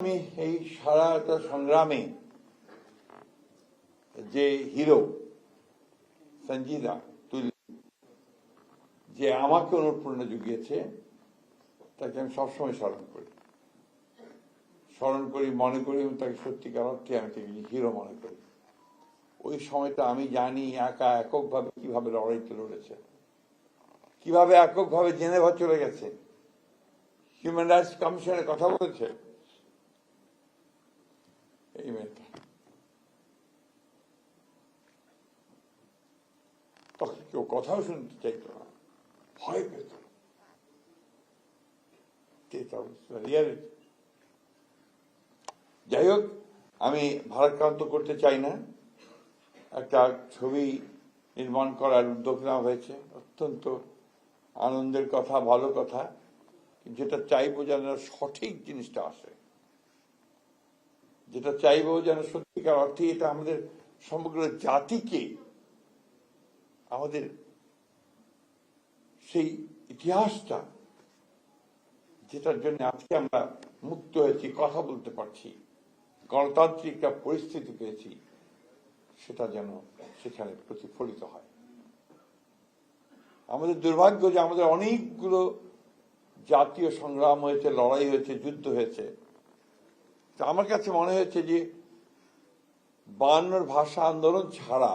আমি এই সারাটা সংগ্রামে যে হিরো সঞ্জিদা তুলি যে আমাকে অনুপ্রেরণা জুগিয়েছে তাকে আমি সবসময় স্মরণ করি মনে করি এবং তাকে সত্যিকার অর্থে আমি তাকে হিরো মনে করি। ওই সময়টা আমি জানি এককভাবে কিভাবে লড়াইতে লড়েছে, কিভাবে এককভাবে জেনেভা চলে গেছে, হিউম্যান রাইটস কমিশনের কথা বলেছে। এই মেয়েটা তখন কেউ কথাও শুনতে চাইত না, ভয় পেত। যাই হোক, আমি ভারাক্রান্ত করতে চাই না। একটা ছবি নির্মাণ করার উদ্যোগ নেওয়া হয়েছে, অত্যন্ত আনন্দের কথা, ভালো কথা। যেটা চাইবো যেন সঠিক জিনিসটা আসে, যেটা চাইবো যেন সত্যিকার অর্থে এটা আমাদের সমগ্র জাতিকে, আমাদের সেই ইতিহাসটা যেটার জন্য আজকে আমরা মুক্ত হয়েছি, কথা বলতে পারছি, গণতান্ত্রিক একটা পরিস্থিতি পেয়েছি, সেটা যেন সেখানে প্রতিফলিত হয়। আমাদের দুর্ভাগ্য যে আমাদের অনেকগুলো জাতীয় সংগ্রাম হয়েছে, লড়াই হয়েছে, যুদ্ধ হয়েছে। তো আমার কাছে মনে হয়েছে যে 52 ভাষা আন্দোলন ছাড়া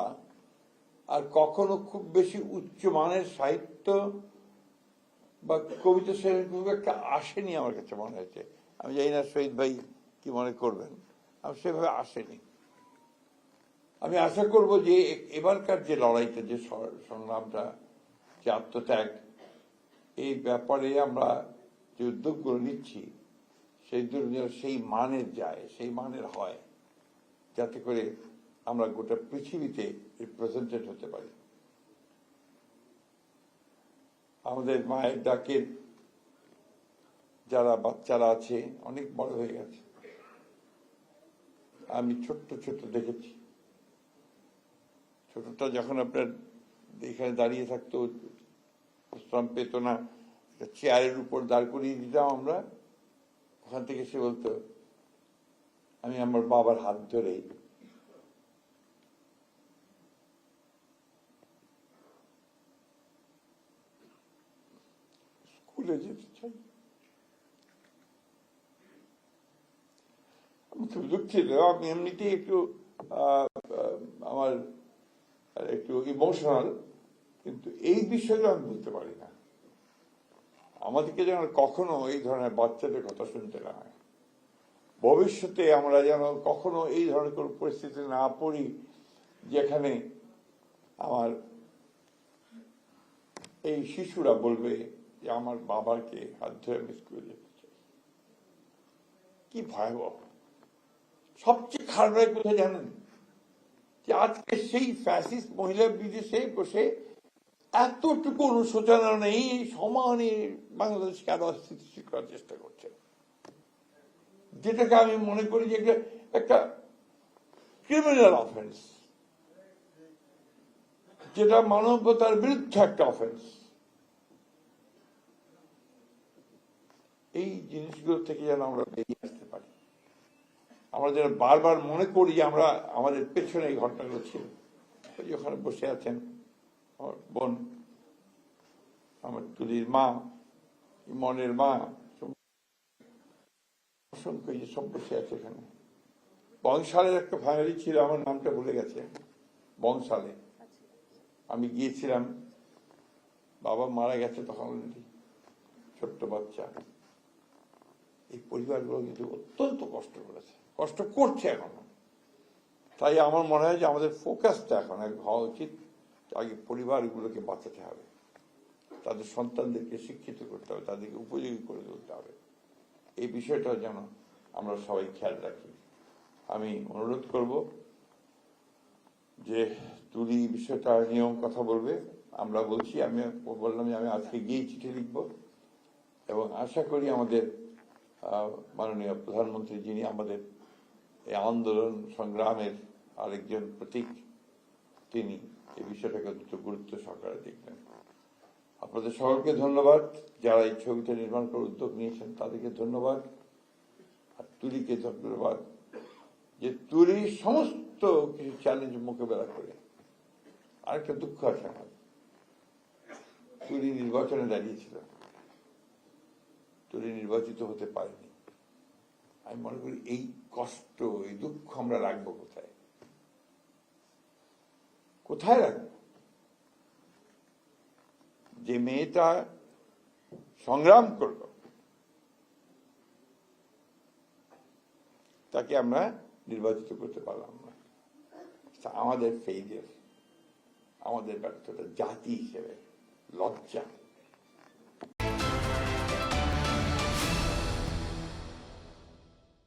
আর কখনো খুব বেশি উচ্চমানের সাহিত্য বা কবিতা সেরকম খুব একটা আসেনি আমার কাছে মনে হয়েছে। আমি জানি না শহীদ ভাই কি মনে করবেন, আমি সেভাবে আসেনি। আমি আশা করব যে এবারকার যে লড়াইটা, যে সংগ্রামটা, যে আত্মত্যাগ, এই ব্যাপারে আমরা যে উদ্যোগগুলো নিচ্ছি সেই উদ্যোগ সেই মানের যায়, সেই মানের হয়, যাতে করে আমরা গোটা পৃথিবীতে রিপ্রেজেন্টেড হতে পারি। আমাদের মায়ের ডাকের যারা বাচ্চারা আছে অনেক বড় হয়ে গেছে। আমি ছোট্ট দেখেছি, ছোটটা যখন আপনার এখানে দাঁড়িয়ে থাকতো, বিশ্রাম পেত না, চেয়ারের উপর দাঁড় করিয়ে দিতাম আমরা, ওখান থেকে সে বলতো আমি আমার বাবার হাত ধরে স্কুলে যেতে চাই। আমি খুব দুঃখিত, আমি এমনিতেই একটু আমার একটু ইমোশনাল, কিন্তু এই বিষয়গুলো আমি বলতে পারি না। আমাদেরকে যেন কখনো এই ধরনের বাচ্চাদের কথা শুনতে না হয়, ভবিষ্যতে আমরা যেন কখনো এই ধরনের কোন পরিস্থিতি না পড়ি যেখানে আমার এই শিশুরা বলবে যে আমার বাবাকে হাত ধরে আমি স্কুলে যেতে চাই। কি ভয়াবহ! সবচেয়ে খারাপ কোথায় জানেন? যে আজকে সেই ফ্যাসিস্ট মহিলা বিদেশে বসে এতটুকু অনুশোচনা নেই, সমানে বাংলাদেশকে আরো স্থিতিশীল করার চেষ্টা করছে, যেটাকে আমি মনে করি যে একটা ক্রিমিনাল অফেন্স, যেটা মানবতার বিরুদ্ধে একটা অফেন্স। এই জিনিসগুলো থেকে যেন আমরা বেরিয়ে আসতে পারি, আমরা যেন বারবার মনে করি যে আমরা আমাদের পেছনে এই ঘটনাগুলো ছিল। ওই ওখানে বসে আছেন আমার বোন, আমার তুলির মা, ইমনের মা, অসংখ্য সব বসে আছে এখানে। বংশালের একটা ফ্যামিলি ছিল, আমার নামটা ভুলে গেছে, বংশালে আমি গিয়েছিলাম, বাবা মারা গেছে তখন, ছোট্ট বাচ্চা। এই পরিবারগুলো কিন্তু অত্যন্ত কষ্ট করেছে, কষ্ট করছে এখনো। তাই আমার মনে হয় যে আমাদের ফোকাসটা এখন হওয়া উচিত, আগে পরিবারগুলোকে বাঁচাতে হবে, তাদের সন্তানদেরকে শিক্ষিত করতে হবে, তাদেরকে উপযোগী করে তুলতে হবে। এই বিষয়টা যেন আমরা সবাই খেয়াল রাখি। আমি অনুরোধ করব যে তুলি বিষয়টা নিয়েও কথা বলবে, আমরা বলছি, আমি বললাম যে আমি আজকে গিয়ে চিঠি লিখব, এবং আশা করি আমাদের মাননীয় প্রধানমন্ত্রী, যিনি আমাদের এই আন্দোলন সংগ্রামের আরেকজন প্রতীক, তিনি এই বিষয়টাকে গুরুত্ব সহকারে দেখবেন। আপনাদের সকলকে ধন্যবাদ, যারা এই ছবিটা নির্মাণ করার উদ্যোগ নিয়েছেন তাদেরকে ধন্যবাদ। আর তুলিকে ধন্যবাদ যে তুলি সমস্ত কিছু চ্যালেঞ্জ মোকাবেলা করে। আরেকটা দুঃখ আছে আমার, তুলি নির্বাচনে দাঁড়িয়েছিল, তুলি নির্বাচিত হতে পারেনি। আমি মনে করি এই কষ্ট, এই দুঃখ আমরা রাখবো কোথায়, কোথায় রাখবো? যে মেয়েটা সংগ্রাম করলো তাকে আমরা নির্বাচিত করতে পারলাম না। আমাদের ফেইলিয়ার, আমাদের ব্যর্থতা, জাতি হিসেবে লজ্জা।